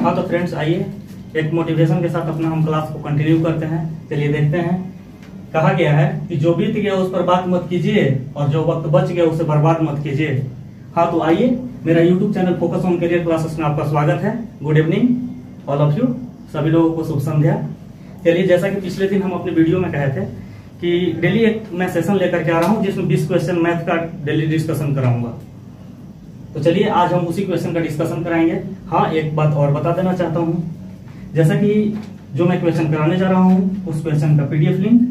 हाँ तो फ्रेंड्स आइए एक मोटिवेशन के साथ अपना हम क्लास को कंटिन्यू करते हैं। चलिए देखते हैं। कहा गया है कि जो बीत गया उस पर बात मत कीजिए और जो वक्त बच गया उसे बर्बाद मत कीजिए। हाँ तो आइए, मेरा YouTube channel focus on career classes में आपका स्वागत है। Good evening all of you, सभी लोगों को शुभ संध्या। चलिए, जैसा कि पिछले दिन हम अपने वीडियो में कहे थे कि डेली एक मैं सेशन लेकर के आ रहा हूँ जिसमें 20 क्वेश्चन मैथ का डेली डिस्कशन कराऊंगा। तो चलिए आज हम उसी क्वेश्चन का डिस्कशन कराएंगे। हाँ, एक बात और बता देना चाहता हूँ, जैसा कि जो मैं क्वेश्चन कराने जा रहा हूँ उस क्वेश्चन का पीडीएफ लिंक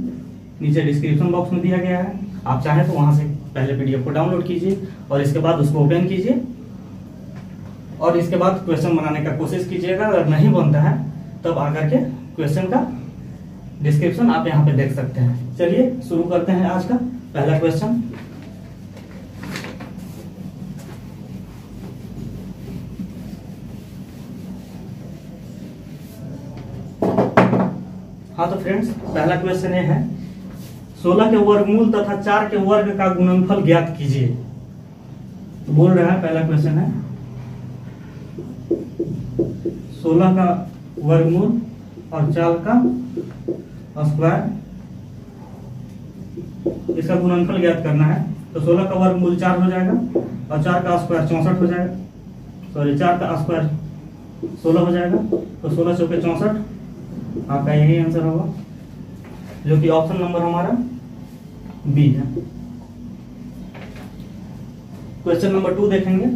नीचे डिस्क्रिप्शन बॉक्स में दिया गया है। आप चाहें तो वहां से पहले पीडीएफ को डाउनलोड कीजिए और इसके बाद उसको ओपन कीजिए और इसके बाद क्वेश्चन बनाने का कोशिश कीजिएगा। अगर नहीं बनता है तब आकर के क्वेश्चन का डिस्क्रिप्शन आप यहाँ पे देख सकते हैं। चलिए शुरू करते हैं आज का पहला क्वेश्चन। हाँ तो फ्रेंड्स, पहला क्वेश्चन ये है 16 के वर्गमूल तथा 4 के वर्ग का गुणनफल ज्ञात कीजिए। तो बोल रहा है, पहला क्वेश्चन है 16 का वर्गमूल और 4 का स्क्वायर, इसका गुणनफल ज्ञात करना है। तो 16 का वर्गमूल 4 हो जाएगा और 4 का स्क्वायर 64 हो जाएगा। सॉरी, 4 का स्क्वायर 16 हो जाएगा। तो 16 चौके 64, आपका यही आंसर होगा, जो कि ऑप्शन नंबर हमारा बी है। क्वेश्चन नंबर 2 देखेंगे।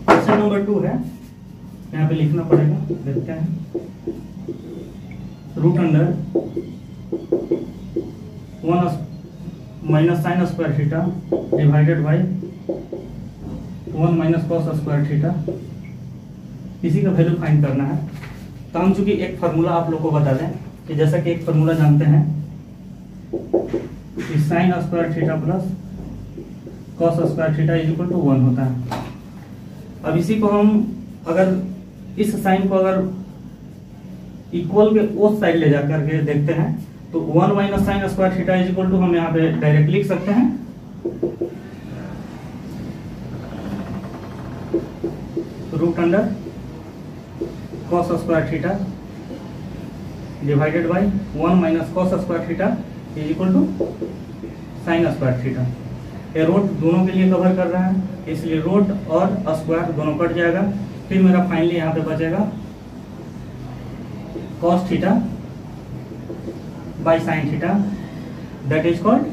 क्वेश्चन नंबर 2 है, यहाँ पे लिखना पड़ेगा, देखते हैं। Root under 1 minus sine square theta divided by 1 minus cos square theta, इसी का वैल्यू फाइंड करना है। तो हम चूंकि एक फार्मूला आप लोग को बता दें कि जैसा कि एक फार्मूला जानते हैं कि sine square theta plus cos square theta is equal to 1 होता है। अब इसी को हम अगर इस साइन को अगर इक्वल के उस साइड ले जाकर के देखते हैं तो 1 minus sine square theta is equal to हम यहाँ पे डायरेक्ट लिख सकते हैं root under cos square theta divided by 1 minus cos square theta is equal to sine square theta. ये रूट दोनों के लिए कवर कर रहा है, इसलिए रूट और स्क्वायर दोनों कट जाएगा। फिर मेरा फाइनली यहाँ पे बचेगा cos theta by sine theta, that is called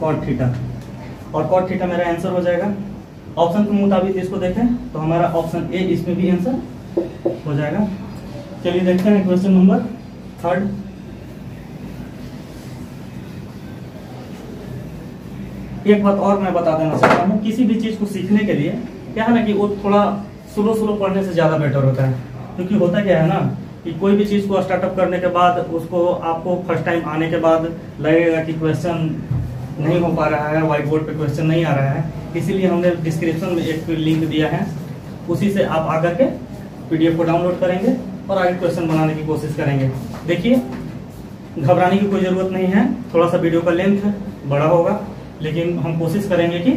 cot theta. और कॉट थीटा मेरा आंसर हो जाएगा। ऑप्शन के मुताबिक इसको देखें तो हमारा ऑप्शन ए इसमें भी आंसर हो जाएगा। चलिए देखते हैं क्वेश्चन नंबर 3। एक बात और मैं बता देना चाहता हूँ, किसी भी चीज को सीखने के लिए क्या है ना कि वो थोड़ा स्लो पढ़ने से ज्यादा बेटर होता है। क्योंकि होता क्या है ना कि कोई भी चीज को स्टार्टअप करने के बाद उसको आपको फर्स्ट टाइम आने के बाद लगेगा कि क्वेश्चन नहीं हो पा रहा है, व्हाइट बोर्ड पे क्वेश्चन नहीं आ रहा है। इसीलिए हमने डिस्क्रिप्शन में एक लिंक दिया है, उसी से आप आकर के पीडीएफ को डाउनलोड करेंगे और आगे क्वेश्चन बनाने की कोशिश करेंगे। देखिए, घबराने की कोई जरूरत नहीं है। थोड़ा सा वीडियो का लेंथ बड़ा होगा, लेकिन हम कोशिश करेंगे कि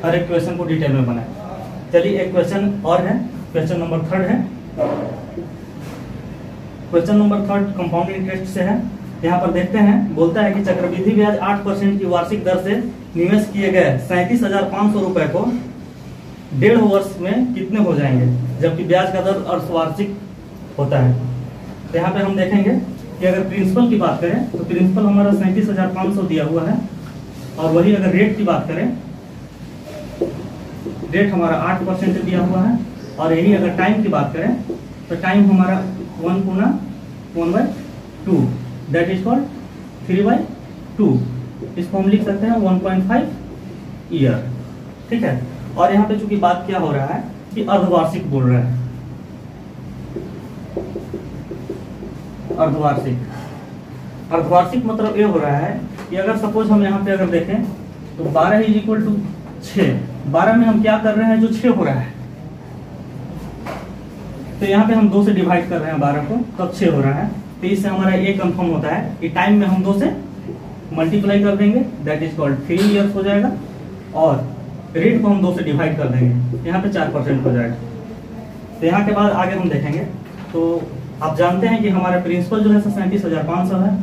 हर एक क्वेश्चन को डिटेल में बनाएं। चलिए एक क्वेश्चन और है, क्वेश्चन नंबर 3 है। क्वेश्चन नंबर 3 कंपाउंड इंटरेस्ट से है। यहाँ पर देखते हैं, बोलता है कि चक्रवृद्धि ब्याज 8% की वार्षिक दर से निवेश किए गए 37,500 रुपए को 1.5 वर्ष में कितने हो जाएंगे, जबकि ब्याज का दर अर्धवार्षिक होता है। तो यहाँ पे हम देखेंगे कि अगर प्रिंसिपल की बात करें तो प्रिंसिपल हमारा 37,500 दिया हुआ है, और वही अगर रेट की बात करें, रेट हमारा 8% दिया हुआ है। और यही अगर टाइम की बात करें तो टाइम हमारा 1 गुना 1/2, दैट इज कॉल्ड 3/2। इसको हम लिख सकते हैं 1.5 ईयर। ठीक है। और यहाँ पे चूंकि बात क्या हो रहा है कि अर्धवार्षिक बोल रहा है, अर्धवार्षिक मतलब ये हो रहा है कि अगर सपोज हम यहाँ पे अगर देखें तो 12 इज इक्वल टू 6, 12 में हम क्या कर रहे हैं, जो 6 हो रहा है, तो यहाँ पे हम 2 से डिवाइड कर रहे हैं 12 को, तब 6 हो रहा है। तो इससे हमारा ये कंफर्म होता है कि टाइम में हम 2 से मल्टीप्लाई कर देंगे, दैट इज कॉल्ड 3 इयर्स हो जाएगा। और रेट को हम 2 से डिवाइड कर देंगे, यहाँ पे 4% हो जाएगा। तो यहाँ के बाद आगे हम देखेंगे। तो आप जानते हैं कि हमारा प्रिंसिपल जो है 37,500 है,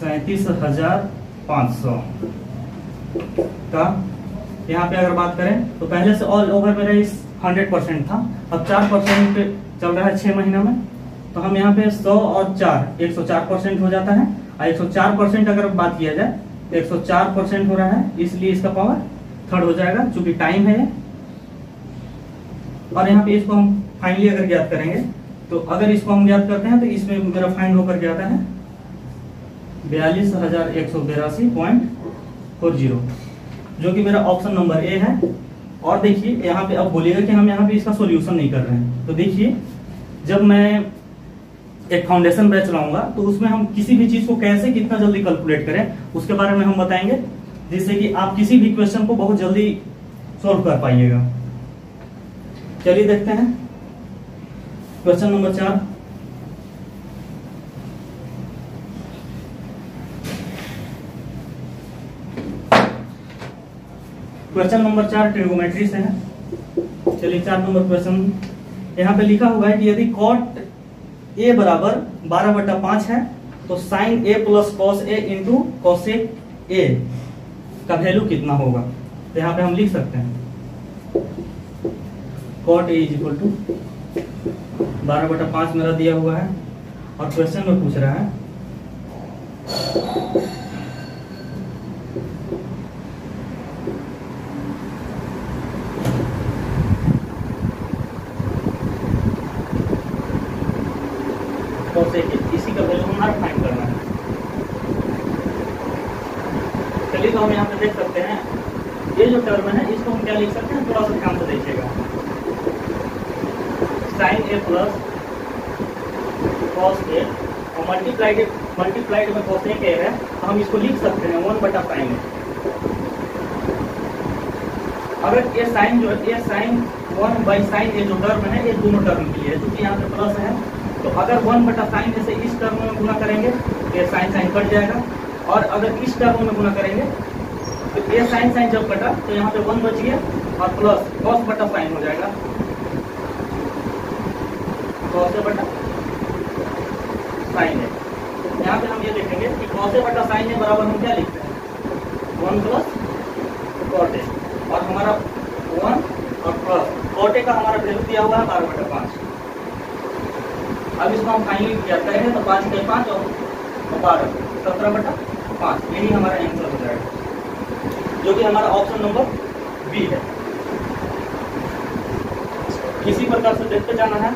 37,500 का यहाँ पे अगर बात करें तो पहले से ऑल ओवर मेरा इस 100% था, अब 4% चल रहा है 6 महीना में। तो हम यहाँ पे 100 और 4 104% हो जाता है, और 104% अगर बात किया जाए तो 104% हो रहा है, इसलिए इसका पावर 3rd हो जाएगा चूंकि टाइम है। और यहाँ पे इसको हम फाइनली अगर ज्ञात करेंगे तो अगर इसको हम ज्ञात करते हैं तो इसमें मेरा फाइंड होकर के आता है 42,182.40, जो कि मेरा ऑप्शन नंबर ए है। और देखिए यहाँ पे अब बोलिएगा कि हम यहाँ पे इसका सॉल्यूशन नहीं कर रहे हैं, तो देखिए जब मैं एक फाउंडेशन बैच चलाऊंगा तो उसमें हम किसी भी चीज को कैसे कितना जल्दी कैलकुलेट करें उसके बारे में हम बताएंगे, जिससे कि आप किसी भी क्वेश्चन को बहुत जल्दी सॉल्व कर पाइएगा। चलिए देखते हैं question number 4। Question number 4 trigonometry से है। चलिए 4 नंबर क्वेश्चन यहाँ पे लिखा हुआ है कि यदि कॉट ए बराबर 12/5 है तो sine A plus cos A into cosec A का वैल्यू कितना होगा। तो यहाँ पे हम लिख सकते हैं cot A is equal to 12/5 मेरा दिया हुआ है, और क्वेश्चन में पूछ रहा है इसी का वैल्यू हमारा फाइंड करना है। चलिए तो हम यहाँ पे देख सकते हैं ये जो टर्म है इसको हम क्या लिख सकते हैं, थोड़ा सा ध्यान से देखिएगा। साइन ए प्लस कॉस ए और मल्टीप्लाइड में कॉसेक ए है, तो हम इसको लिख सकते हैं 1/sin ए। अगर ये साइन जो है ये साइन 1/sin ए जो टर्म है ये दोनों टर्म के लिए है, क्योंकि यहाँ पे प्लस है। तो अगर 1/sin ए से इस टर्म में गुना करेंगे तो ये साइन कट जाएगा, और अगर इस टर्म में गुना करेंगे तो ये साइन जब कटा तो यहाँ पे 1 बच गया और प्लस cos/sin हो जाएगा, cos/sin है। यहाँ पे हम ये देखेंगे कि cos/sin है बराबर हम क्या लिखते हैं 1 + cot a, और हमारा 1 और प्लस cot a का हमारा वैल्यू दिया हुआ है 12/5। अब इसको हम फाइनली क्या करेंगे तो 5 के 5 और 12 17/5, यही हमारा आंसर हो जाएगा, जो कि हमारा ऑप्शन नंबर बी है। इसी प्रकार से देखते जाना है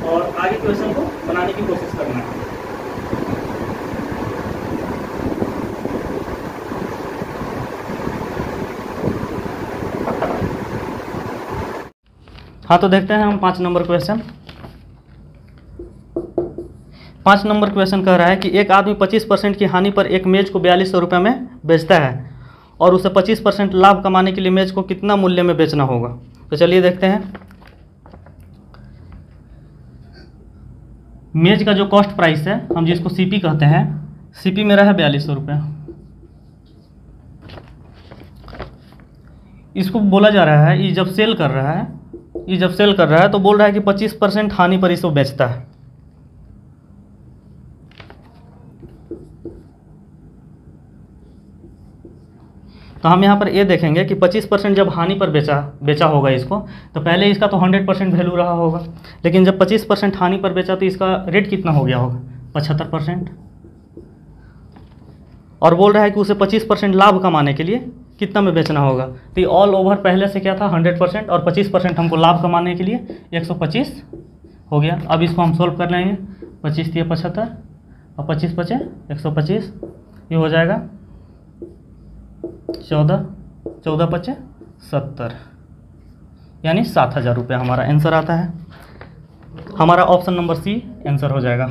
और आगे क्वेश्चन को बनाने की कोशिश करना है। हाँ तो देखते हैं हम 5 नंबर क्वेश्चन। 5 नंबर क्वेश्चन कह रहा है कि एक आदमी 25% की हानि पर एक मेज को 4200 रुपये में बेचता है और उसे 25% लाभ कमाने के लिए मेज को कितना मूल्य में बेचना होगा। तो चलिए देखते हैं। मेज का जो कॉस्ट प्राइस है हम जिसको सीपी कहते हैं, सीपी मेरा है 4200 रुपये। इसको बोला जा रहा है ये जब सेल कर रहा है तो बोल रहा है कि 25% हानि पर इसको बेचता है। तो हम यहाँ पर ये देखेंगे कि 25% जब हानि पर बेचा होगा इसको, तो पहले इसका तो 100% वैल्यू रहा होगा, लेकिन जब 25% हानि पर बेचा तो इसका रेट कितना हो गया होगा 75%। और बोल रहा है कि उसे 25% लाभ कमाने के लिए कितना में बेचना होगा। तो ये ऑल ओवर पहले से क्या था 100% और 25% हमको लाभ कमाने के लिए 125 हो गया। अब इसको हम सोल्व कर लेंगे। 25 × 75 और 25 बचे 125, ये हो जाएगा 14 × 70, यानी 7000 रुपये हमारा आंसर आता है। हमारा ऑप्शन नंबर सी आंसर हो जाएगा।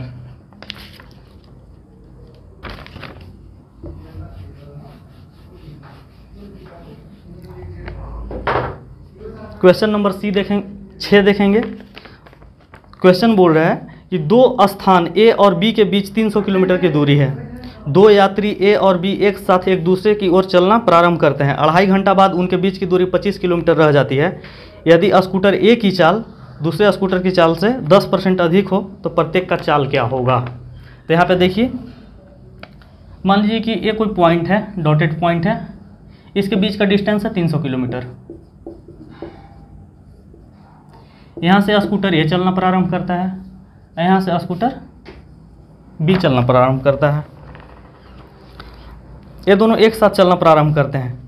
क्वेश्चन नंबर 6 देखेंगे। क्वेश्चन बोल रहा है कि दो स्थान ए और बी के बीच 300 किलोमीटर की दूरी है दो यात्री ए और बी एक साथ एक दूसरे की ओर चलना प्रारंभ करते हैं। 2.5 घंटा बाद उनके बीच की दूरी 25 किलोमीटर रह जाती है। यदि स्कूटर ए की चाल दूसरे स्कूटर की चाल से 10% अधिक हो तो प्रत्येक का चाल क्या होगा। तो यहाँ पे देखिए, मान लीजिए कि ये कोई पॉइंट है, डॉटेड पॉइंट है, इसके बीच का डिस्टेंस है 300 किलोमीटर। यहाँ से स्कूटर ए चलना प्रारंभ करता है, यहाँ से स्कूटर बी चलना प्रारंभ करता है। ये दोनों एक साथ चलना प्रारंभ करते हैं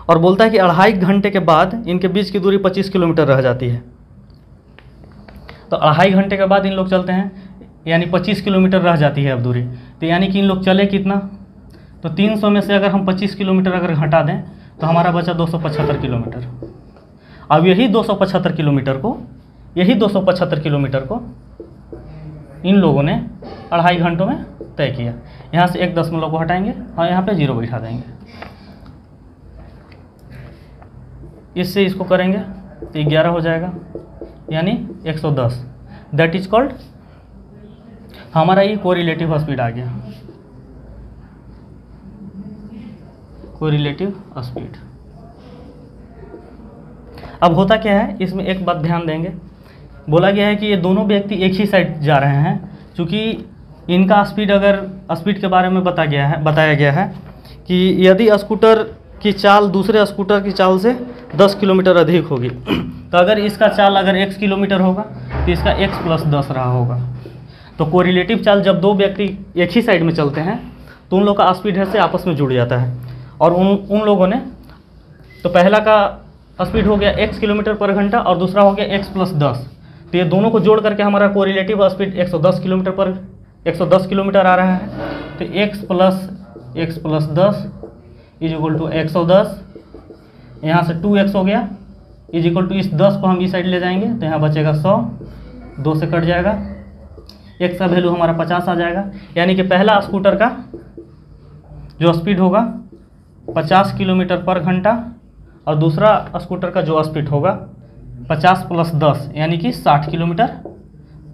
और बोलता है कि 2.5 घंटे के बाद इनके बीच की दूरी 25 किलोमीटर रह जाती है। तो 2.5 घंटे के बाद इन लोग चलते हैं, यानी 25 किलोमीटर रह जाती है अब दूरी। तो यानी कि इन लोग चले कितना, तो 300 में से अगर हम 25 किलोमीटर अगर घटा दें तो हमारा बचा 275 किलोमीटर। अब यही 275 किलोमीटर को इन लोगों ने 2.5 घंटों में तय किया। यहाँ से 1 दशमलव को हटाएंगे और यहाँ पे 0 बैठा देंगे। इससे इसको करेंगे तो 11 हो जाएगा, यानी 110। दैट इज कॉल्ड, हमारा ये कोरिलेटिव स्पीड आ गया, कोरिलेटिव स्पीड। अब होता क्या है, इसमें एक बात ध्यान देंगे, बोला गया है कि ये दोनों व्यक्ति एक ही साइड जा रहे हैं। क्योंकि इनका स्पीड, अगर स्पीड के बारे में बताया गया है कि यदि स्कूटर की चाल दूसरे स्कूटर की चाल से 10 किलोमीटर अधिक होगी, तो अगर इसका चाल अगर x किलोमीटर होगा तो इसका x + 10 रहा होगा। तो कोरिलेटिव चाल जब दो व्यक्ति एक ही साइड में चलते हैं तो उन लोग का स्पीड है से आपस में जुड़ जाता है। और उन लोगों ने, तो पहला का स्पीड हो गया x किलोमीटर पर घंटा और दूसरा हो गया x + 10। तो ये दोनों को जोड़ करके हमारा कोरिलेटिव स्पीड 110 किलोमीटर आ रहा है। तो x + 10 = 110, यहाँ से 2x हो गया, = इस 10 को हम इस साइड ले जाएंगे तो यहाँ बचेगा 100, 2 से कट जाएगा, x का वैल्यू हमारा 50 आ जाएगा। यानी कि पहला स्कूटर का जो स्पीड होगा 50 किलोमीटर पर घंटा और दूसरा स्कूटर का जो स्पीड होगा 50 + 10 यानी कि 60 किलोमीटर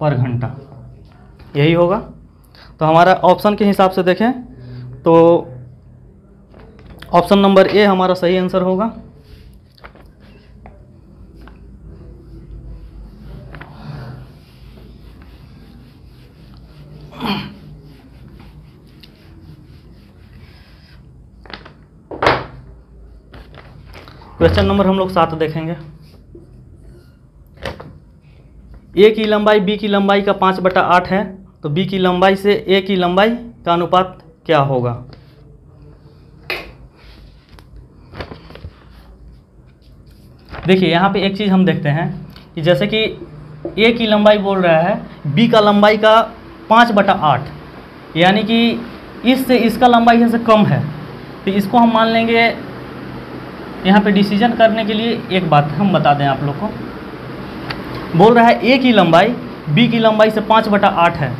पर घंटा, यही होगा। तो हमारा ऑप्शन के हिसाब से देखें तो ऑप्शन नंबर ए हमारा सही आंसर होगा। क्वेश्चन नंबर हम लोग 7 देखेंगे। ए की लंबाई बी की लंबाई का 5/8 है, तो बी की लंबाई से ए की लंबाई का अनुपात क्या होगा। देखिए यहाँ पे एक चीज़ हम देखते हैं कि जैसे कि ए की लंबाई बोल रहा है बी का लंबाई का 5/8, यानी कि इससे इसका लंबाई है से कम है। तो इसको हम मान लेंगे, यहाँ पे डिसीजन करने के लिए एक बात हम बता दें आप लोग को, बोल रहा है ए की लंबाई बी की लंबाई से 5/8 है,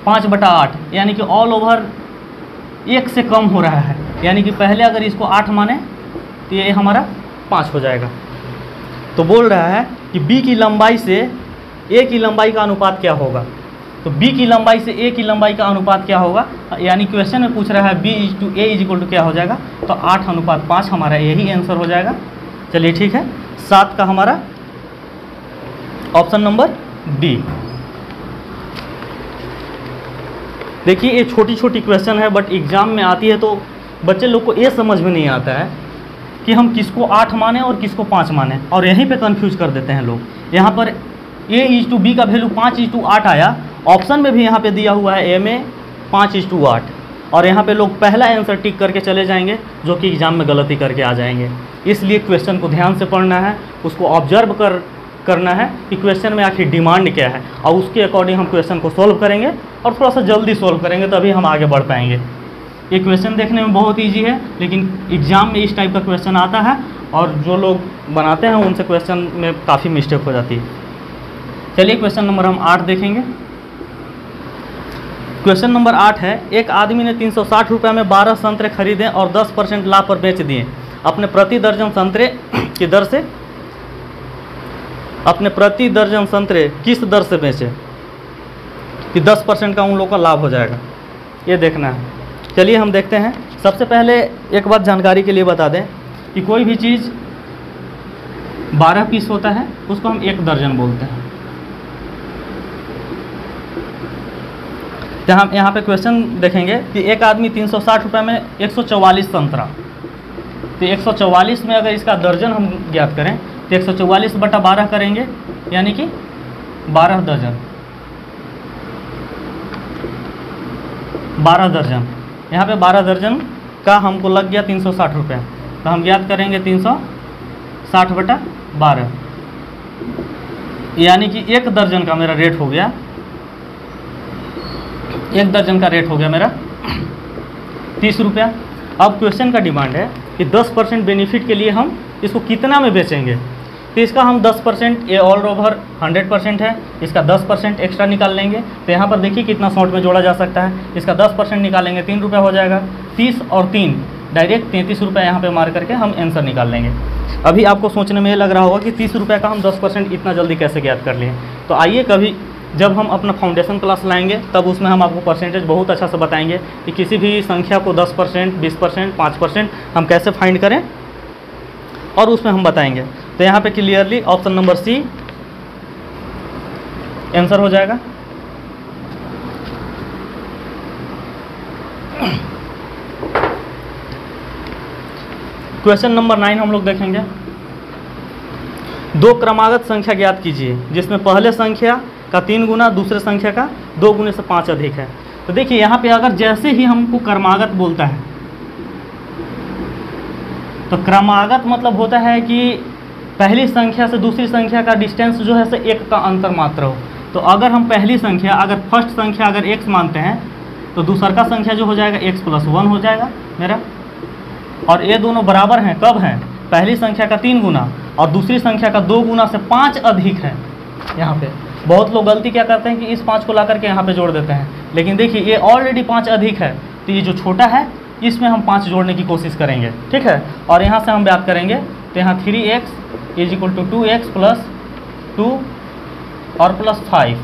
5/8 यानी कि ऑल ओवर 1 से कम हो रहा है। यानी कि पहले अगर इसको 8 माने तो ये हमारा 5 हो जाएगा। तो बोल रहा है कि बी की लंबाई से ए की लंबाई का अनुपात क्या होगा। तो बी की लंबाई से ए की लंबाई का अनुपात क्या होगा, यानी क्वेश्चन में पूछ रहा है b/a क्या हो जाएगा, तो 8:5 हमारा यही आंसर हो जाएगा। चलिए ठीक है, 7 का हमारा ऑप्शन नंबर डी। देखिए ये छोटी छोटी क्वेश्चन है, बट एग्जाम में आती है तो बच्चे लोग को ये समझ में नहीं आता है कि हम किसको 8 माने और किसको 5 माने, और यहीं पे कंफ्यूज कर देते हैं लोग। यहाँ पर a/b का वैल्यू 5:8 आया, ऑप्शन में भी यहाँ पे दिया हुआ है ए में 5:8, और यहाँ पे लोग पहला आंसर टिक करके चले जाएंगे जो कि एग्जाम में गलती करके आ जाएंगे। इसलिए क्वेश्चन को ध्यान से पढ़ना है, उसको ऑब्जर्व करना है कि क्वेश्चन में आखिर डिमांड क्या है, और उसके अकॉर्डिंग हम क्वेश्चन को सॉल्व करेंगे और थोड़ा सा जल्दी सॉल्व करेंगे, तभी हम आगे बढ़ पाएंगे। ये क्वेश्चन देखने में बहुत ईजी है, लेकिन एग्जाम में इस टाइप का क्वेश्चन आता है और जो लोग बनाते हैं उनसे क्वेश्चन में काफ़ी मिस्टेक हो जाती है। चलिए क्वेश्चन नंबर हम 8 देखेंगे। क्वेश्चन नंबर 8 है, एक आदमी ने 360 रुपये में 12 संतरे खरीदे और 10% लाभ पर बेच दिए। अपने प्रति दर्जन संतरे किस दर से बेचे कि 10% का उन लोगों का लाभ हो जाएगा। ये देखना है। चलिए हम देखते हैं। सबसे पहले एक बात जानकारी के लिए बता दें कि कोई भी चीज़ 12 पीस होता है उसको हम 1 दर्जन बोलते हैं। तो हम यहाँ पे क्वेश्चन देखेंगे कि एक आदमी 360 रुपये में 144 संतरा, तो 144 में अगर इसका दर्जन हम ज्ञात करें तो 144 बटा 12 करेंगे, यानी कि 12 दर्जन। 12 दर्जन, यहाँ पे 12 दर्जन का हमको लग गया 360 रुपये, तो हम ज्ञात करेंगे 360 बटा 12, यानी कि 1 दर्जन का मेरा रेट हो गया, 1 दर्जन का रेट हो गया मेरा 30 रुपया। अब क्वेश्चन का डिमांड है कि 10% बेनिफिट के लिए हम इसको कितना में बेचेंगे, तो इसका हम 10%, ये ऑल ओवर 100% है, इसका 10% एक्स्ट्रा निकाल लेंगे। तो यहाँ पर देखिए कितना शॉर्ट में जोड़ा जा सकता है। इसका 10% निकालेंगे 3 रुपये हो जाएगा, 30 और 3 डायरेक्ट 33 रुपये यहाँ पे मार करके हम आंसर निकाल लेंगे। अभी आपको सोचने में ये लग रहा होगा कि 30 रुपये का हम 10% इतना जल्दी कैसे ज्ञात कर लिए। तो आइए कभी जब हम अपना फाउंडेशन क्लास लाएंगे तब उसमें हम आपको परसेंटेज बहुत अच्छा से बताएंगे कि किसी भी संख्या को 10%, 20%, 5% हम कैसे फाइंड करें, और उसमें हम बताएंगे। तो यहाँ पे clearly option number C answer हो जाएगा। क्वेश्चन नंबर 9 हम लोग देखेंगे। 2 क्रमागत संख्या ज्ञात कीजिए जिसमें पहले संख्या का 3 गुना दूसरे संख्या का 2 गुने से 5 अधिक है। तो देखिए यहाँ पे अगर जैसे ही हमको क्रमागत बोलता है तो क्रमागत मतलब होता है कि पहली संख्या से दूसरी संख्या का डिस्टेंस जो है से 1 का अंतर मात्र हो। तो अगर हम पहली संख्या, अगर फर्स्ट संख्या अगर x मानते हैं तो दूसरा का संख्या जो हो जाएगा x + 1 हो जाएगा मेरा, और ये दोनों बराबर हैं। कब हैं? पहली संख्या का 3 गुना और दूसरी संख्या का 2 गुना से 5 अधिक है। यहाँ पे बहुत लोग गलती क्या करते हैं कि इस 5 को ला करके यहाँ पे जोड़ देते हैं, लेकिन देखिए ये ऑलरेडी 5 अधिक है, तो ये जो छोटा है इसमें हम 5 जोड़ने की कोशिश करेंगे, ठीक है। और यहाँ से हम बात करेंगे तो यहाँ 3x = 2x + 2 और +5,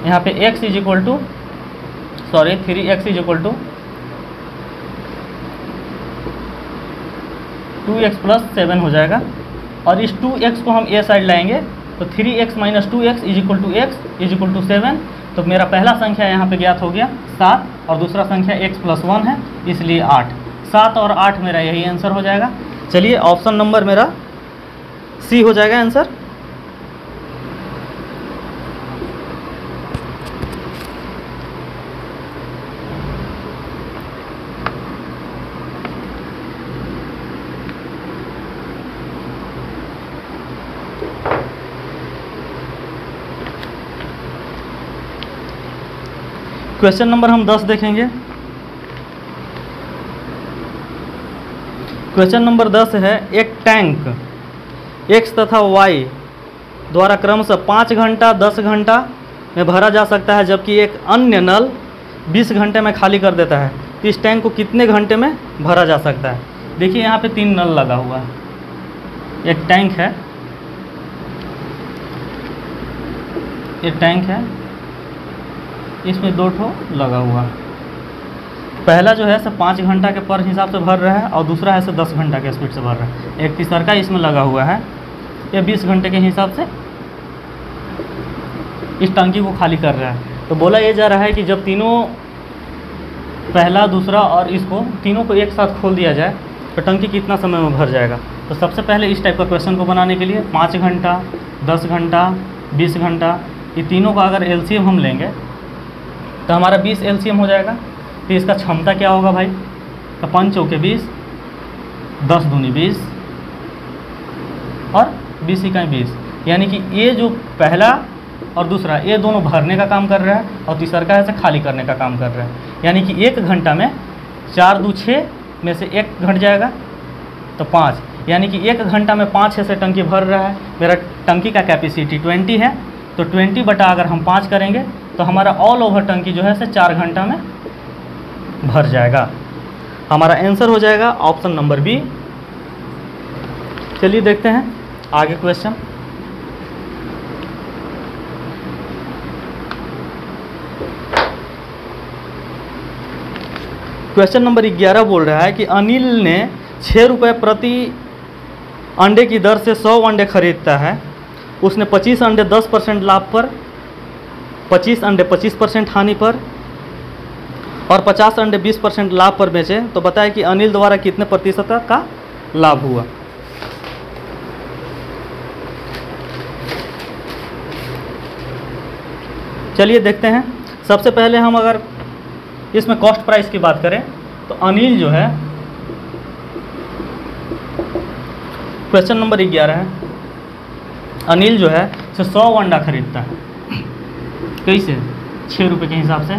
यहाँ पे x = 3x = 2x + 7 हो जाएगा। और इस 2x को हम ए साइड लाएंगे तो 3x - 2x = x = 7। तो मेरा पहला संख्या यहाँ पे ज्ञात हो गया 7, और दूसरा संख्या x + 1 है, इसलिए 8। 7 और 8 मेरा यही आंसर हो जाएगा। चलिए ऑप्शन नंबर मेरा सी हो जाएगा आंसर। क्वेश्चन नंबर हम 10 देखेंगे। क्वेश्चन नंबर 10 है, एक टैंक x तथा y द्वारा क्रमशः 5 घंटा 10 घंटा में भरा जा सकता है, जबकि एक अन्य नल 20 घंटे में खाली कर देता है। तो इस टैंक को कितने घंटे में भरा जा सकता है? देखिए यहाँ पे 3 नल लगा हुआ है, एक टैंक है, एक टैंक है, इसमें 2 ठो लगा हुआ है। पहला जो है से 5 घंटा के पर हिसाब से भर रहा है और दूसरा है से 10 घंटा के स्पीड से भर रहा है। एक तीसरा का इसमें लगा हुआ है, ये 20 घंटे के हिसाब से इस टंकी को खाली कर रहा है। तो बोला ये जा रहा है कि जब तीनों, पहला, दूसरा और इसको तीनों को एक साथ खोल दिया जाए तो टंकी कितना समय में भर जाएगा। तो सबसे पहले इस टाइप का क्वेश्चन को बनाने के लिए 5 घंटा 10 घंटा 20 घंटा, ये तीनों का अगर एलसीएम हम लेंगे तो हमारा 20 एलसीएम हो जाएगा। तो इसका क्षमता क्या होगा भाई? तो 5 चौके 20, 10 दूनी 20 और 20 इकाई 20, यानी कि ये जो पहला और दूसरा ये दोनों भरने का काम कर रहा है और तीसरा का है खाली करने का काम कर रहा है। यानी कि 1 घंटा में 4 दूनी 6 में से 1 घट जाएगा तो 5, यानी कि 1 घंटा में 5 से टंकी भर रहा है। मेरा टंकी का कैपेसिटी 20 है, तो 20 बटा अगर हम 5 करेंगे तो हमारा ऑल ओवर टंकी जो है 4 घंटा में भर जाएगा। हमारा आंसर हो जाएगा ऑप्शन नंबर बी। चलिए देखते हैं आगे क्वेश्चन। क्वेश्चन नंबर 11 बोल रहा है कि अनिल ने 6 रुपये प्रति अंडे की दर से 100 अंडे खरीदता है। उसने 25 अंडे 10% लाभ पर, 25 अंडे 25% हानि पर और 50 अंडे 20% लाभ पर बेचे। तो बताए कि अनिल द्वारा कितने प्रतिशत का लाभ हुआ। चलिए देखते हैं। सबसे पहले हम अगर इसमें कॉस्ट प्राइस की बात करें तो अनिल जो है, क्वेश्चन नंबर 11 है, अनिल जो है 100 अंडा खरीदता है। कैसे? 6 रुपये के हिसाब से,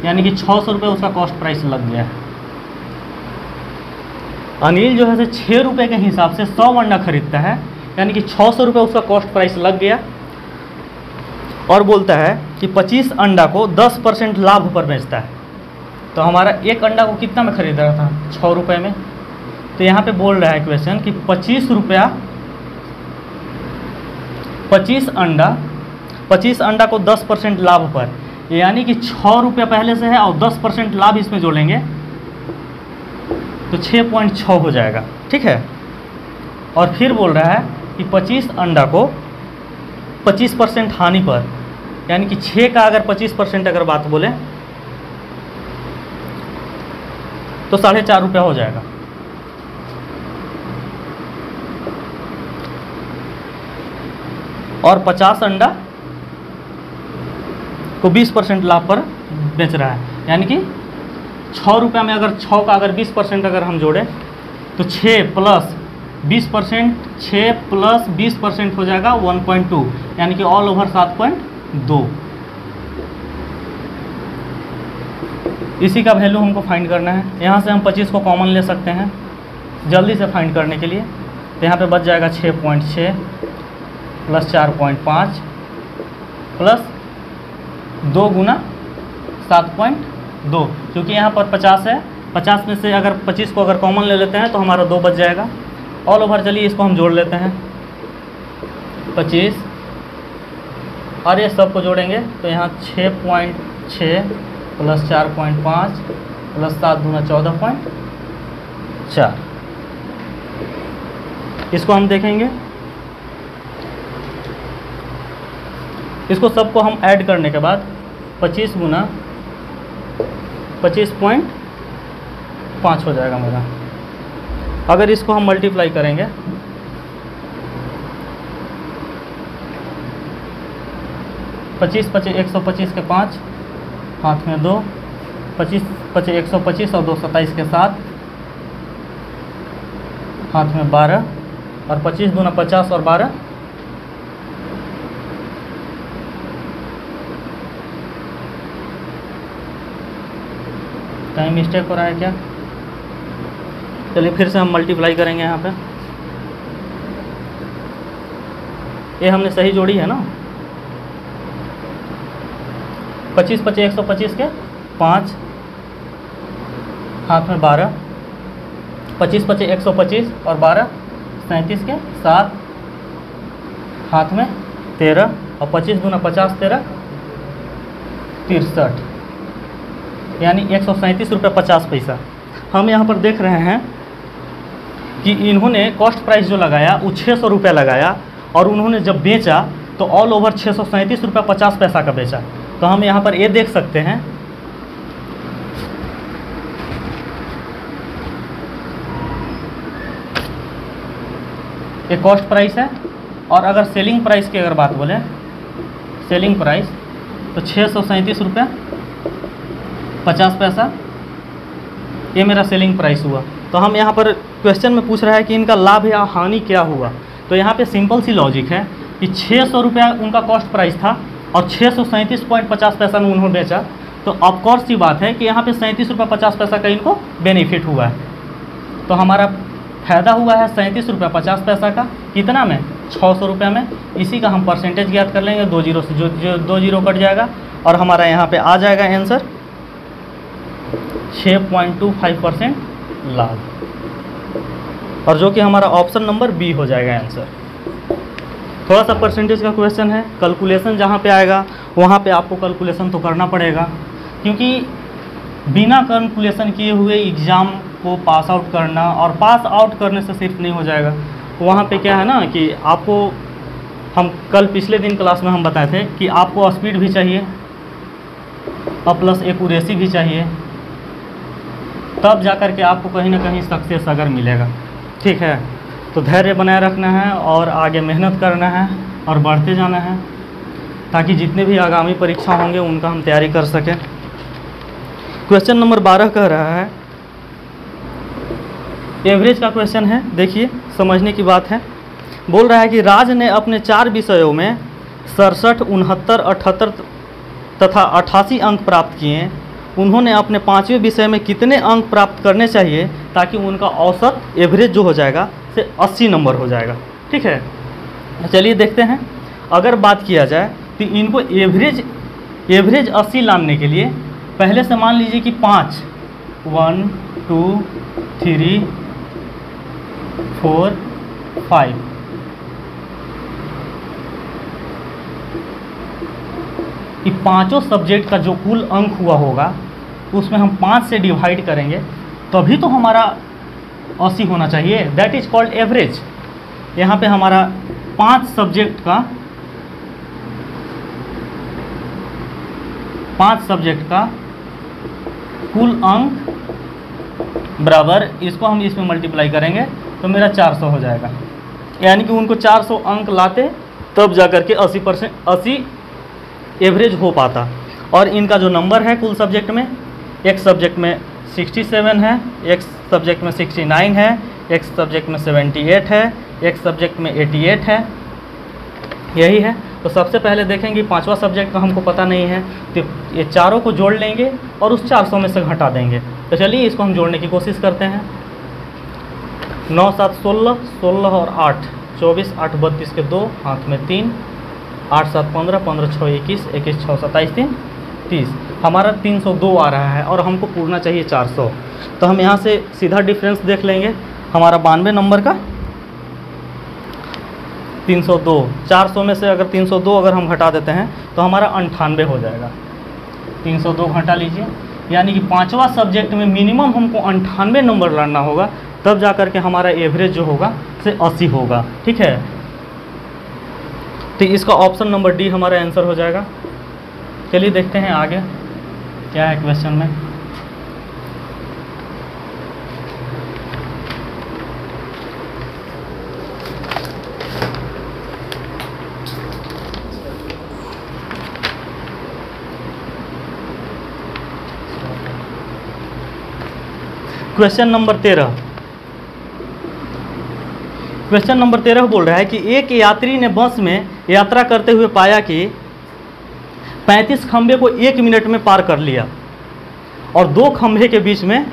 यानी कि 600 रुपये उसका कॉस्ट प्राइस लग गया है। अनिल जो है 6 रुपये के हिसाब से 100 अंडा खरीदता है, यानी कि 600 रुपये उसका कॉस्ट प्राइस लग गया। और बोलता है कि 25 अंडा को 10% लाभ पर बेचता है। तो हमारा एक अंडा को कितना में खरीद रहा था? 6 रुपये में। तो यहाँ पे बोल रहा है क्वेश्चन कि 25 रुपया, 25 अंडा को 10% लाभ पर, यानी कि 6 रुपया पहले से है और 10% लाभ इसमें जोड़ेंगे तो 6.6 हो जाएगा। ठीक है। और फिर बोल रहा है कि 25 अंडा को 25% हानि पर, यानी कि 6 का अगर 25% अगर बात बोले तो 4.5 रुपया हो जाएगा। और 50 अंडा को 20% लाभ पर बेच रहा है, यानी कि 6 रुपया में अगर 6 का अगर 20% अगर हम जोड़े तो 6 प्लस 20%, 6 प्लस 20% हो जाएगा 1.2, यानी कि ऑल ओवर 7.2। इसी का वैल्यू हमको फाइंड करना है। यहाँ से हम 25 को कॉमन ले सकते हैं जल्दी से फाइंड करने के लिए। तो यहाँ पे बच जाएगा 6.6 प्लस 4.5 प्लस 2 गुना 7.2, क्योंकि यहाँ पर 50 है। 50 में से अगर 25 को अगर कॉमन ले लेते हैं तो हमारा 2 बच जाएगा। ऑल ओवर चलिए इसको हम जोड़ लेते हैं 25, और ये सब को जोड़ेंगे तो यहाँ 6.6 प्लस 4.5 प्लस 7 दूना 14.4। इसको हम देखेंगे, इसको सबको हम ऐड करने के बाद 25 गुना 25.5 हो जाएगा मेरा। अगर इसको हम मल्टीप्लाई करेंगे 25 25 125 के 5, हाथ में 2, 25 25 125 और 2 27 के 7, हाथ में 12 और 25 दूना 50 और 12 कहीं मिस्टेक हो रहा है क्या? चलिए फिर से हम मल्टीप्लाई करेंगे। यहाँ पे ये हमने सही जोड़ी है ना। 25 25 125 के 5, हाथ में 12, 25 25 125 और 12 37 के 7, हाथ में 13 और 25 दूना 50 13 63, यानी 137 रुपये 50 पैसा। हम यहाँ पर देख रहे हैं कि इन्होंने कॉस्ट प्राइस जो लगाया वो 600 रुपया लगाया, और उन्होंने जब बेचा तो ऑल ओवर 637 रुपया 50 पैसा का बेचा। तो हम यहाँ पर ये देख सकते हैं ये कॉस्ट प्राइस है। और अगर सेलिंग प्राइस की अगर बात बोले, सेलिंग प्राइस तो 637 रुपया 50 पैसा, ये मेरा सेलिंग प्राइस हुआ। तो हम यहाँ पर क्वेश्चन में पूछ रहा है कि इनका लाभ या हानि क्या हुआ। तो यहाँ पे सिंपल सी लॉजिक है कि 600 रुपया उनका कॉस्ट प्राइस था और 637.50 पैसा में उन्होंने बेचा। तो ऑफकोर्स की बात है कि यहाँ पे 37 रुपये 50 पैसा का इनको बेनिफिट हुआ है। तो हमारा फ़ायदा हुआ है 37 रुपये 50 पैसा का, कितना में? 600 रुपये में। इसी का हम परसेंटेज ज्ञात कर लेंगे, 2 जीरो से जो 2 जीरो कट जाएगा और हमारा यहाँ पे आ जाएगा आंसर 6.25% लाभ, और जो कि हमारा ऑप्शन नंबर बी हो जाएगा आंसर। थोड़ा सा परसेंटेज का क्वेश्चन है, कैलकुलेशन जहाँ पे आएगा वहाँ पे आपको कैलकुलेशन तो करना पड़ेगा, क्योंकि बिना कैलकुलेशन किए हुए एग्ज़ाम को पास आउट करना, और पास आउट करने से सिर्फ नहीं हो जाएगा, वहाँ पे क्या है ना कि आपको, हम कल पिछले दिन क्लास में हम बताए थे कि आपको स्पीड भी चाहिए और प्लस एक्यूरेसी भी चाहिए, तब जा कर के आपको कहीं ना कहीं सक्सेस अगर मिलेगा। ठीक है, तो धैर्य बनाए रखना है और आगे मेहनत करना है और बढ़ते जाना है, ताकि जितने भी आगामी परीक्षा होंगे उनका हम तैयारी कर सकें। क्वेश्चन नंबर 12 कह रहा है, एवरेज का क्वेश्चन है, देखिए समझने की बात है। बोल रहा है कि राज ने अपने 4 विषयों में 67, 69, 78 तथा 88 अंक प्राप्त किए। उन्होंने अपने 5वें विषय में कितने अंक प्राप्त करने चाहिए ताकि उनका औसत एवरेज जो हो जाएगा से 80 नंबर हो जाएगा। ठीक है, चलिए देखते हैं। अगर बात किया जाए तो इनको एवरेज 80 लाने के लिए पहले से मान लीजिए कि 5 1 2 3 4 5 ये पांचों सब्जेक्ट का जो कुल अंक हुआ होगा उसमें हम 5 से डिवाइड करेंगे, तभी तो हमारा 80 होना चाहिए। That is called average. यहाँ पे हमारा 5 सब्जेक्ट का कुल अंक बराबर, इसको हम इसमें मल्टीप्लाई करेंगे तो मेरा 400 हो जाएगा। यानी कि उनको 400 अंक लाते तब जा कर के 80 एवरेज हो पाता। और इनका जो नंबर है कुल सब्जेक्ट में, एक सब्जेक्ट में 67 है, एक सब्जेक्ट में 69 है, एक सब्जेक्ट में 78 है, एक सब्जेक्ट में 88 है, यही है। तो सबसे पहले देखेंगे 5वां सब्जेक्ट का हमको पता नहीं है, तो ये चारों को जोड़ लेंगे और उस 400 में से घटा देंगे। तो चलिए इसको हम जोड़ने की कोशिश करते हैं। 9 7 16, 16 और 8 24, 8 32 के 2, हाथ में 3, 8 7 15, 15 6 21, 21 6 27 3 30, हमारा 302 आ रहा है और हमको पूरना चाहिए 400। तो हम यहाँ से सीधा डिफरेंस देख लेंगे, हमारा 92 नंबर का 302, 400 में से अगर 302 अगर हम घटा देते हैं तो हमारा 98 हो जाएगा। 302 घटा लीजिए, यानी कि 5वां सब्जेक्ट में मिनिमम हमको 98 नंबर लाना होगा, तब जा कर के हमारा एवरेज जो होगा से 80 होगा। ठीक है, तो इसका ऑप्शन नंबर डी हमारा आंसर हो जाएगा। चलिए देखते हैं आगे क्या है क्वेश्चन में। क्वेश्चन नंबर 13, क्वेश्चन नंबर 13 बोल रहा है कि एक यात्री ने बस में यात्रा करते हुए पाया कि 35 खंभे को 1 मिनट में पार कर लिया और 2 खंभे के बीच में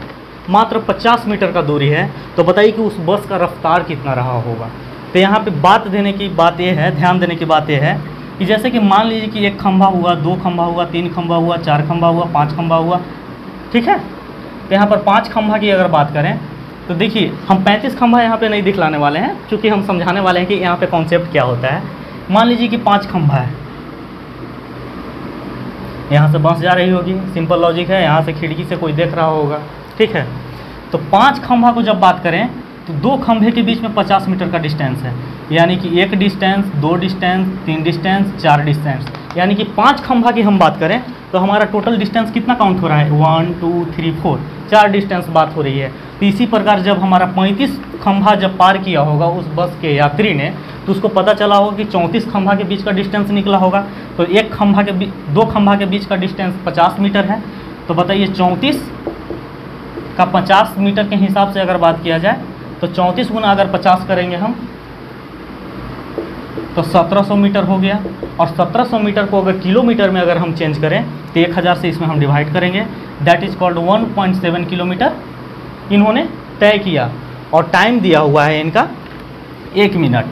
मात्र 50 मीटर का दूरी है। तो बताइए कि उस बस का रफ्तार कितना रहा होगा। तो यहाँ पे बात देने की बात यह है, ध्यान देने की बात यह है कि जैसे कि मान लीजिए कि 1 खंभा हुआ, 2 खंभा हुआ, 3 खंभा हुआ, 4 खंभा हुआ, 5 खंभा हुआ। ठीक है, तो यहाँ पर 5 खंभा की अगर बात करें तो देखिए हम 35 खंभा यहाँ पे नहीं दिखलाने वाले हैं, क्योंकि हम समझाने वाले हैं कि यहाँ पे कॉन्सेप्ट क्या होता है। मान लीजिए कि 5 खंभा है, यहाँ से बस जा रही होगी, सिंपल लॉजिक है, यहाँ से खिड़की से कोई देख रहा होगा। ठीक है, तो 5 खंभा को जब बात करें तो 2 खंभे के बीच में 50 मीटर का डिस्टेंस है, यानी कि 1 डिस्टेंस, 2 डिस्टेंस, 3 डिस्टेंस, 4 डिस्टेंस, यानी कि 5 खंभा की हम बात करें तो हमारा टोटल डिस्टेंस कितना काउंट हो रहा है, 1 2 3 4, 4 डिस्टेंस बात हो रही है। तो इसी प्रकार जब हमारा 35 खंभा जब पार किया होगा उस बस के यात्री ने, तो उसको पता चला होगा कि 34 खंभा के बीच का डिस्टेंस निकला होगा। तो 2 खंभा के बीच का डिस्टेंस 50 मीटर है। तो बताइए 34 का 50 मीटर के हिसाब से अगर बात किया जाए तो 34 गुना अगर 50 करेंगे हम तो 1700 मीटर हो गया। और 1700 मीटर को अगर किलोमीटर में अगर हम चेंज करें तो 1000 से इसमें हम डिवाइड करेंगे। दैट इज़ कॉल्ड 1.7 किलोमीटर इन्होंने तय किया और टाइम दिया हुआ है इनका 1 मिनट।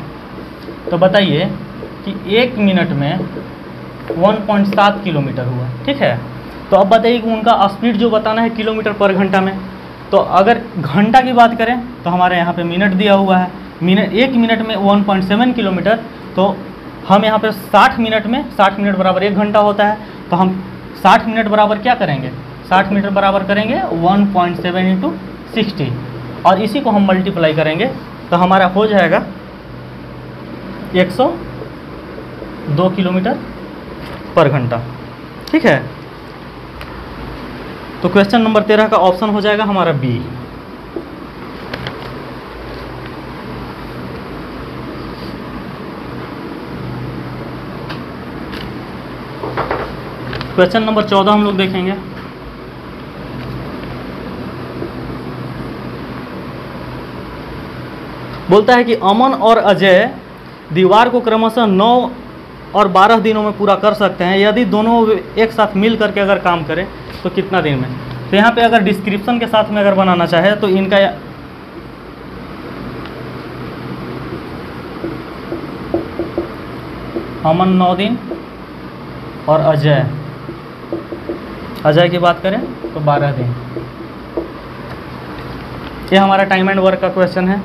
तो बताइए कि 1 मिनट में 1.7 किलोमीटर हुआ। ठीक है, तो अब बताइए कि उनका स्पीड जो बताना है किलोमीटर पर घंटा में, तो अगर घंटा की बात करें तो हमारे यहाँ पे मिनट दिया हुआ है। 1 मिनट में 1.7 किलोमीटर, तो हम यहाँ पे 60 मिनट में 60 मिनट बराबर 1 घंटा होता है। तो हम 60 मिनट बराबर क्या करेंगे, 60 मीटर बराबर करेंगे 1.7 इंटू 60 और इसी को हम मल्टीप्लाई करेंगे तो हमारा हो जाएगा 102 किलोमीटर पर घंटा। ठीक है, तो क्वेश्चन नंबर 13 का ऑप्शन हो जाएगा हमारा बी। क्वेश्चन नंबर 14 हम लोग देखेंगे। बोलता है कि अमन और अजय दीवार को क्रमशः 9 और 12 दिनों में पूरा कर सकते हैं, यदि दोनों एक साथ मिल करके अगर काम करें तो कितना दिन में। तो यहाँ पे अगर डिस्क्रिप्शन के साथ में अगर बनाना चाहे तो इनका अमन 9 दिन और अजय की बात करें तो 12 दिन। ये हमारा टाइम एंड वर्क का क्वेश्चन है।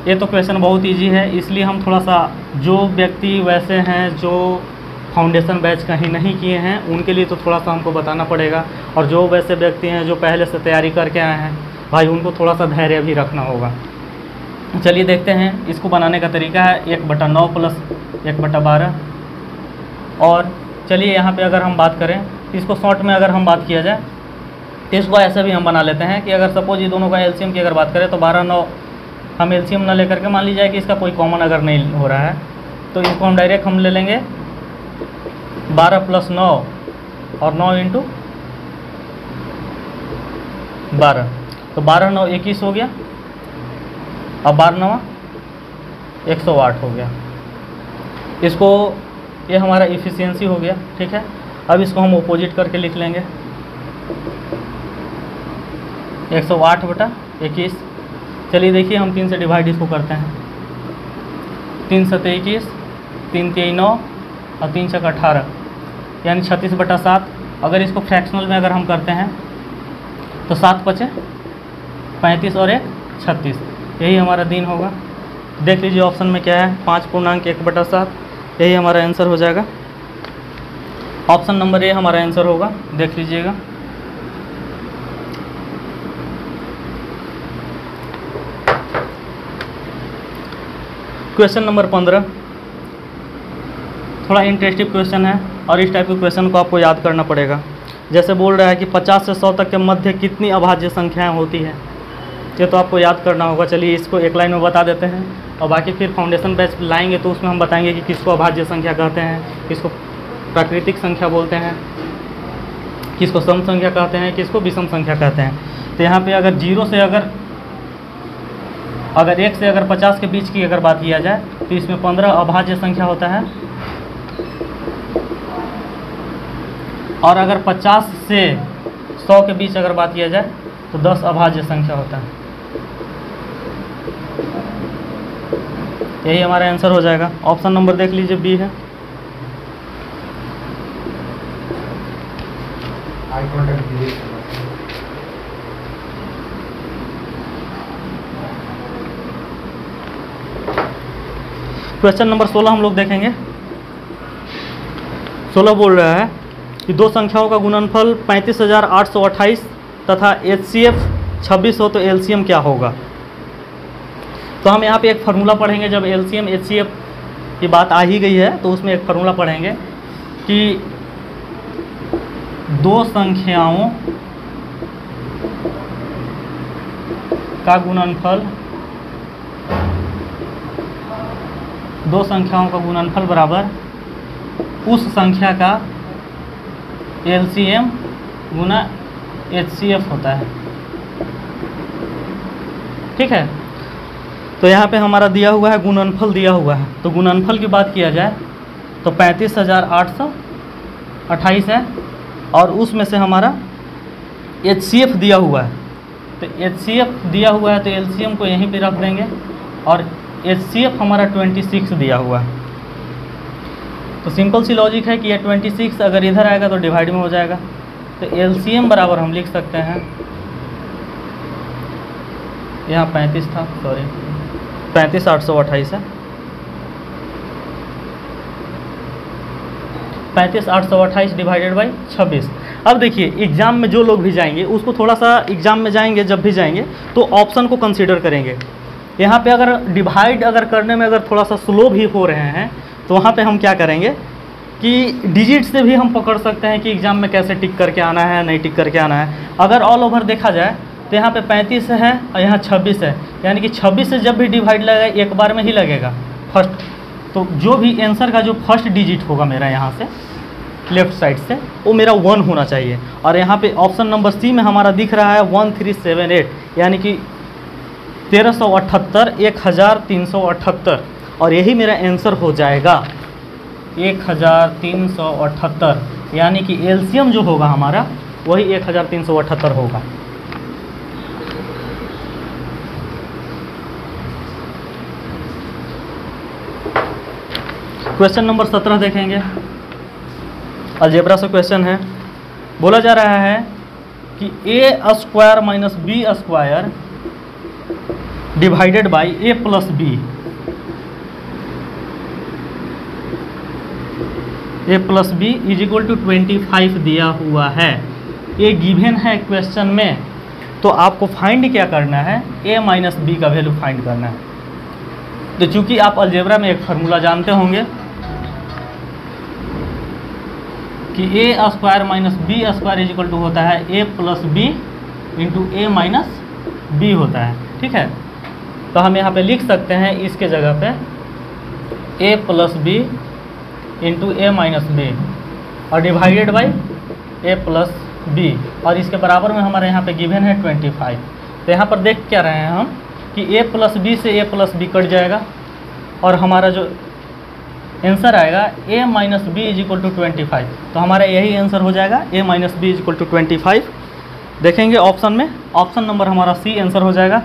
ये तो क्वेश्चन बहुत इजी है, इसलिए हम थोड़ा सा जो व्यक्ति वैसे हैं जो फाउंडेशन बैच कहीं नहीं किए हैं उनके लिए तो थोड़ा सा हमको बताना पड़ेगा, और जो वैसे व्यक्ति हैं जो पहले से तैयारी करके आए हैं भाई उनको थोड़ा सा धैर्य भी रखना होगा। चलिए देखते हैं इसको बनाने का तरीका है 1/9 प्लस 1/12। और चलिए यहाँ पे अगर हम बात करें इसको शॉर्ट में अगर हम बात किया जाए तो इसको ऐसे भी हम बना लेते हैं कि अगर सपोज ये दोनों का एलसीएम की अगर बात करें तो 12/9 हम एलसीएम ना लेकर के मान लीजिए कि इसका कोई कॉमन अगर नहीं हो रहा है तो इसको हम डायरेक्ट हम ले लेंगे 12 + 9 और 9 × 12, तो 12×9 21 हो गया। अब 12×9 108 हो गया। इसको ये हमारा इफ़िशियंसी हो गया। ठीक है, अब इसको हम अपोजिट करके लिख लेंगे 108/21। चलिए देखिए हम 3 से डिवाइड इसको करते हैं। 3 × 7 = 21, 3 × 3 = 9 और 3 × 6 = 18, यानी 36/7। अगर इसको फ्रैक्शनल में अगर हम करते हैं तो 7 × 5 = 35 और 1 = 36, यही हमारा दिन होगा। देख लीजिए ऑप्शन में क्या है, 5.1/7, यही हमारा आंसर हो जाएगा। ऑप्शन नंबर ए हमारा आंसर होगा, देख लीजिएगा। क्वेश्चन नंबर 15 थोड़ा इंटरेस्टिंग क्वेश्चन है और इस टाइप के क्वेश्चन को आपको याद करना पड़ेगा। जैसे बोल रहा है कि 50 से 100 तक के मध्य कितनी अभाज्य संख्याएं होती हैं, ये तो आपको याद करना होगा। चलिए इसको एक लाइन में बता देते हैं और बाकी फिर फाउंडेशन बैच लाएंगे तो उसमें हम बताएंगे कि किसको अभाज्य संख्या कहते हैं, किसको प्राकृतिक संख्या बोलते हैं, किसको सम संख्या कहते हैं, किसको विषम संख्या कहते हैं। तो यहाँ पे अगर 0 से अगर 1 से अगर 50 के बीच की अगर बात किया जाए तो इसमें 15 अभाज्य संख्या होता है, और अगर 50 से 100 के बीच अगर बात किया जाए तो 10 अभाज्य संख्या होता है। यही हमारा आंसर हो जाएगा। ऑप्शन नंबर देख लीजिए बी है। क्वेश्चन नंबर 16 हम लोग देखेंगे। 16 बोल रहा है कि दो संख्याओं का गुणनफल 35,828 तथा HCF 26 हो तो LCM क्या होगा। तो हम यहाँ पे एक फार्मूला पढ़ेंगे, जब LCM HCF की बात आ ही गई है तो उसमें एक फार्मूला पढ़ेंगे कि दो संख्याओं का गुणनफल बराबर उस संख्या का LCM गुना HCF होता है। ठीक है, तो यहाँ पे हमारा दिया हुआ है गुणनफल दिया हुआ है, तो गुणनफल की बात किया जाए तो 35,828 है और उसमें से हमारा HCF दिया हुआ है, तो HCF दिया हुआ है तो LCM को यहीं पे रख देंगे और HCF हमारा 26 दिया हुआ है। तो सिंपल सी लॉजिक है कि ये 26 अगर इधर आएगा तो डिवाइड में हो जाएगा, तो LCM बराबर हम लिख सकते हैं, यहाँ 35 था, सॉरी 35,828 है, 35,828 डिवाइडेड बाई 26। अब देखिए एग्ज़ाम में जो लोग भी जाएंगे उसको थोड़ा सा एग्ज़ाम में जाएंगे, जब भी जाएंगे तो ऑप्शन को कंसीडर करेंगे। यहाँ पे अगर डिवाइड अगर करने में अगर थोड़ा सा स्लो भी हो रहे हैं तो वहाँ पे हम क्या करेंगे कि डिजिट से भी हम पकड़ सकते हैं कि एग्ज़ाम में कैसे टिक करके आना है, नहीं टिक करके आना है। अगर ऑल ओवर देखा जाए तो यहाँ पे 35 है और यहाँ 26 है, यानी कि 26 से जब भी डिवाइड लगेगा एक बार में ही लगेगा फर्स्ट। तो जो भी आंसर का जो फर्स्ट डिजिट होगा मेरा यहाँ से लेफ़्ट साइड से वो मेरा 1 होना चाहिए। और यहाँ पे ऑप्शन नंबर सी में हमारा दिख रहा है 1378, यानी कि 1378, 1378, और यही मेरा आंसर हो जाएगा 1378, यानी कि एलसीएम जो होगा हमारा वही 1378 होगा। क्वेश्चन नंबर 17 देखेंगे। अलजेब्रा से क्वेश्चन है। बोला जा रहा है कि a square minus b square divided by a plus b, a plus b is equal to 25 दिया हुआ है। ये गिवन है क्वेश्चन में, तो आपको फाइंड क्या करना है, a माइनस बी का वैल्यू फाइंड करना है। तो चूंकि आप अलजेब्रा में एक फार्मूला जानते होंगे कि a square minus b square is equal to होता है a plus B into A minus b होता है, ठीक है। तो हम यहाँ पे लिख सकते हैं इसके जगह पे a plus B into A minus B और divided by a plus B, और इसके बराबर में हमारे यहाँ पे गिवन है 25। तो यहाँ पर देख क्या रहे हैं हम कि a प्लस बी से a प्लस बी कट जाएगा और हमारा जो आंसर आएगा a minus b is equal to 25। तो हमारा यही आंसर हो जाएगा a minus b is equal to 25। देखेंगे ऑप्शन में, ऑप्शन नंबर हमारा सी आंसर हो जाएगा।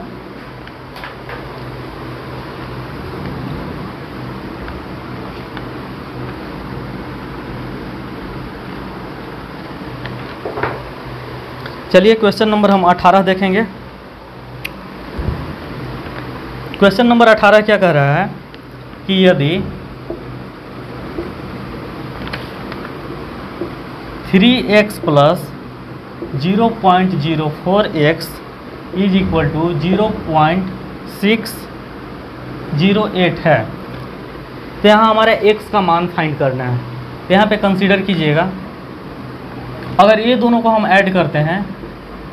चलिए क्वेश्चन नंबर हम 18 देखेंगे। क्वेश्चन नंबर 18 क्या कह रहा है कि यदि 3x plus 0.04x is equal to 0.608 है। तो यहाँ हमारे x का मान फाइंड करना है। तो यहाँ पे कंसीडर कीजिएगा, अगर ये दोनों को हम ऐड करते हैं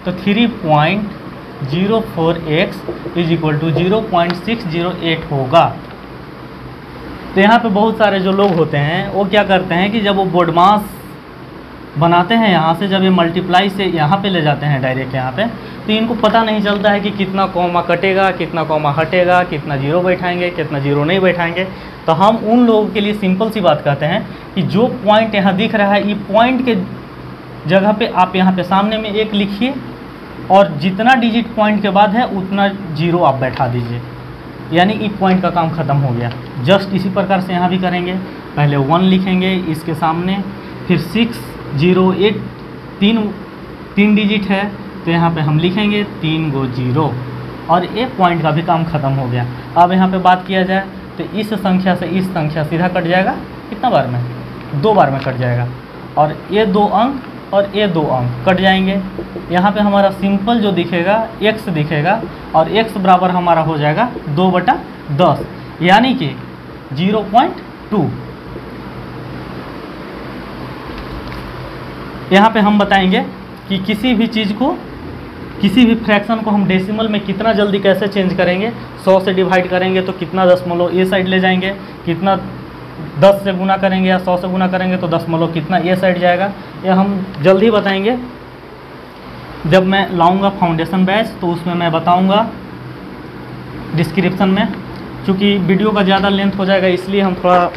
तो 3.04x इज इक्वल टू 0.608 होगा। तो यहाँ पे बहुत सारे जो लोग होते हैं वो क्या करते हैं कि जब वो बोर्ड मास बनाते हैं यहाँ से, जब ये मल्टीप्लाई से यहाँ पे ले जाते हैं डायरेक्ट यहाँ पे, तो इनको पता नहीं चलता है कि कितना कॉमा कटेगा, कितना कॉमा हटेगा, कितना जीरो बैठाएंगे, कितना जीरो नहीं बैठाएंगे। तो हम उन लोगों के लिए सिंपल सी बात कहते हैं कि जो पॉइंट यहाँ दिख रहा है, ये पॉइंट के जगह पे आप यहाँ पे सामने में 1 लिखिए और जितना डिजिट पॉइंट के बाद है उतना जीरो आप बैठा दीजिए, यानी ई पॉइंट का काम ख़त्म हो गया। जस्ट इसी प्रकार से यहाँ भी करेंगे, पहले 1 लिखेंगे इसके सामने, फिर 608 तीन डिजिट है तो यहाँ पे हम लिखेंगे 3 गो जीरो, और ए पॉइंट का भी काम ख़त्म हो गया। अब यहाँ पे बात किया जाए तो इस संख्या से इस संख्या सीधा कट जाएगा, कितना बार में, 2 बार में कट जाएगा, और ये 2 अंक और ये 2 अंक कट जाएंगे। यहाँ पे हमारा सिंपल जो दिखेगा x दिखेगा, और x बराबर हमारा हो जाएगा 2/10, यानी कि 0.2। यहाँ पे हम बताएंगे कि किसी भी चीज़ को, किसी भी फ्रैक्शन को हम डेसिमल में कितना जल्दी कैसे चेंज करेंगे। 100 से डिवाइड करेंगे तो कितना दशमलव ए साइड ले जाएंगे, कितना 10 से गुना करेंगे या 100 से गुना करेंगे तो दशमलव कितना ए साइड जाएगा, यह हम जल्दी बताएंगे। जब मैं लाऊंगा फाउंडेशन बैच तो उसमें मैं बताऊंगा डिस्क्रिप्शन में। चूँकि वीडियो का ज़्यादा लेंथ हो जाएगा इसलिए हम थोड़ा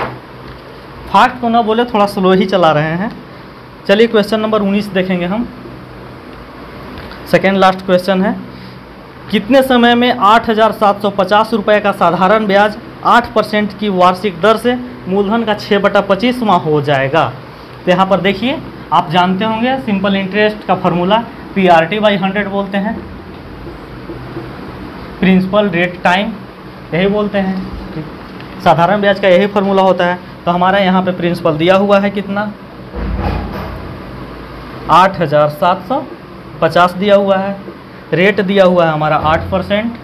फास्ट तो ना बोले, थोड़ा स्लो ही चला रहे हैं। चलिए क्वेश्चन नंबर 19 देखेंगे हम, सेकेंड लास्ट क्वेश्चन है। कितने समय में 8,750 रुपये का साधारण ब्याज 8% की वार्षिक दर से मूलधन का 6/25वां हो जाएगा। तो यहाँ पर देखिए, आप जानते होंगे सिंपल इंटरेस्ट का फॉर्मूला PRT/100 बोलते हैं, प्रिंसिपल रेट टाइम यही बोलते हैं। साधारण ब्याज का यही फार्मूला होता है। तो हमारा यहाँ पे प्रिंसिपल दिया हुआ है कितना, 8,750 दिया हुआ है। रेट दिया हुआ है हमारा 8%,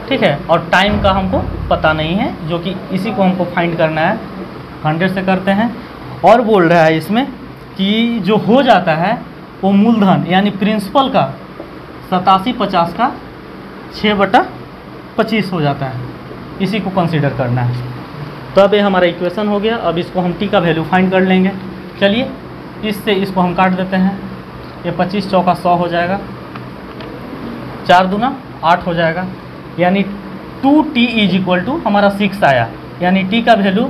ठीक है। और टाइम का हमको पता नहीं है, जो कि इसी को हमको फाइंड करना है। 100 से करते हैं। और बोल रहा है इसमें कि जो हो जाता है वो मूलधन यानी प्रिंसिपल का 8750 का 6/25 हो जाता है। इसी को कंसीडर करना है। तो अब ये हमारा इक्वेशन हो गया। अब इसको हम टी का वैल्यू फाइंड कर लेंगे। चलिए इससे इसको हम काट देते हैं। ये 25 चौका 100 हो जाएगा, 4 दूना 8 हो जाएगा, यानी 2t इज इक्वल टू हमारा 6 आया, यानी t का वैल्यू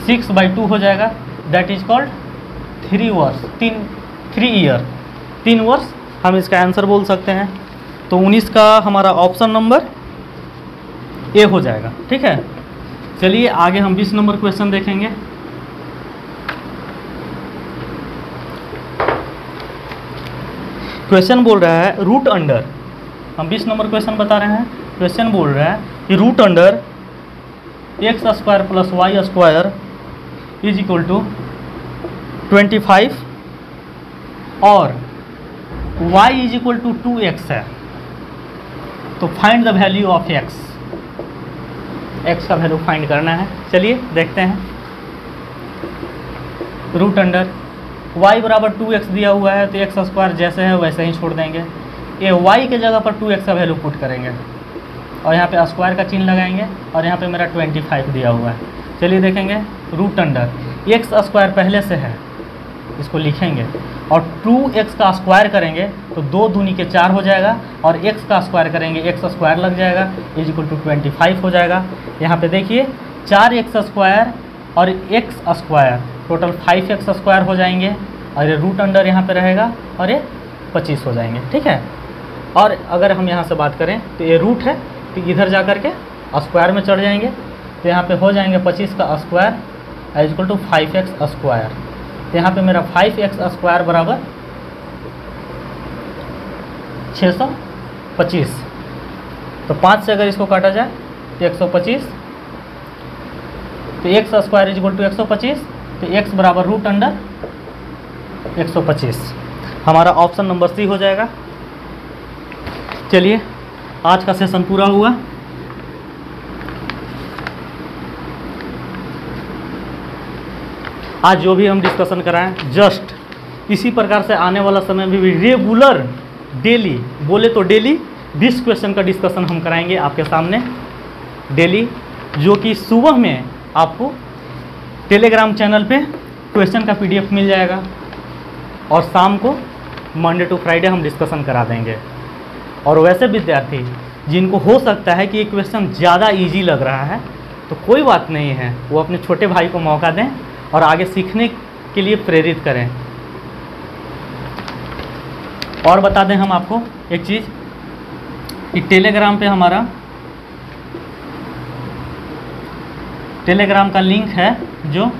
6/2 हो जाएगा। दैट इज कॉल्ड 3 वर्ष, 3 ईयर, 3 वर्ष हम इसका आंसर बोल सकते हैं। तो 19 का हमारा ऑप्शन नंबर ए हो जाएगा, ठीक है। चलिए आगे हम 20 नंबर क्वेश्चन देखेंगे। क्वेश्चन बोल रहा है रूट अंडर, हम 20 नंबर क्वेश्चन बता रहे हैं। क्वेश्चन बोल रहा है कि root under x² + y² is equal to 25 और y is equal to 2x है। तो find the value of x का वैल्यू फाइंड करना है। चलिए देखते हैं। रूट अंडर y बराबर 2x दिया हुआ है, तो x² जैसे है वैसे ही छोड़ देंगे। ये y के जगह पर 2x का वैल्यू पुट करेंगे और यहाँ पे स्क्वायर का चिन्ह लगाएंगे और यहाँ पे मेरा 25 दिया हुआ है। चलिए देखेंगे। रूट अंडर x² पहले से है, इसको लिखेंगे और 2x का स्क्वायर करेंगे तो 2 दूनी के 4 हो जाएगा और x का स्क्वायर करेंगे x² लग जाएगा इज इक्वल टू 25 हो जाएगा। यहाँ पे देखिए 4x² और x² टोटल 5x² हो जाएंगे और ये रूट अंडर यहाँ पे रहेगा और ये 25 हो जाएंगे, ठीक है। और अगर हम यहाँ से बात करें तो ये रूट है तो इधर जा कर के स्क्वायर में चढ़ जाएंगे तो यहाँ पे हो जाएंगे 25 का square is equal to 5x²। तो यहाँ पे मेरा 5x² बराबर 625। तो 5 से अगर इसको काटा जाए तो 125, तो x² इज इक्वल टू 125, तो x बराबर रूट अंडर 125 हमारा ऑप्शन नंबर सी हो जाएगा। चलिए आज का सेशन पूरा हुआ। आज जो भी हम डिस्कशन कराएं जस्ट इसी प्रकार से आने वाला समय में भी रेगुलर डेली, बोले तो डेली 20 क्वेश्चन का डिस्कशन हम कराएंगे आपके सामने डेली, जो कि सुबह में आपको टेलीग्राम चैनल पे क्वेश्चन का PDF मिल जाएगा और शाम को मंडे टू फ्राइडे हम डिस्कशन करा देंगे। और वैसे विद्यार्थी जिनको हो सकता है कि ये क्वेश्चन ज़्यादा इजी लग रहा है तो कोई बात नहीं है, वो अपने छोटे भाई को मौका दें और आगे सीखने के लिए प्रेरित करें। और बता दें हम आपको एक चीज़ कि टेलीग्राम पे हमारा टेलीग्राम का लिंक है जो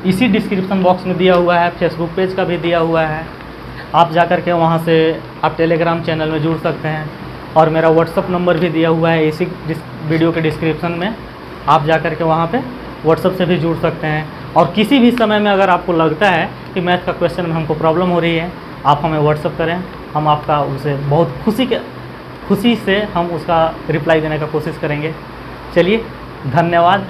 इसी डिस्क्रिप्शन बॉक्स में दिया हुआ है, फेसबुक पेज का भी दिया हुआ है। आप जा कर के वहाँ से आप टेलीग्राम चैनल में जुड़ सकते हैं और मेरा व्हाट्सअप नंबर भी दिया हुआ है इसी वीडियो के डिस्क्रिप्शन में। आप जा कर के वहाँ पे व्हाट्सअप से भी जुड़ सकते हैं और किसी भी समय में अगर आपको लगता है कि मैथ का क्वेश्चन में हमको प्रॉब्लम हो रही है, आप हमें व्हाट्सअप करें, हम आपका उसे बहुत खुशी से हम उसका रिप्लाई देने का कोशिश करेंगे। चलिए धन्यवाद।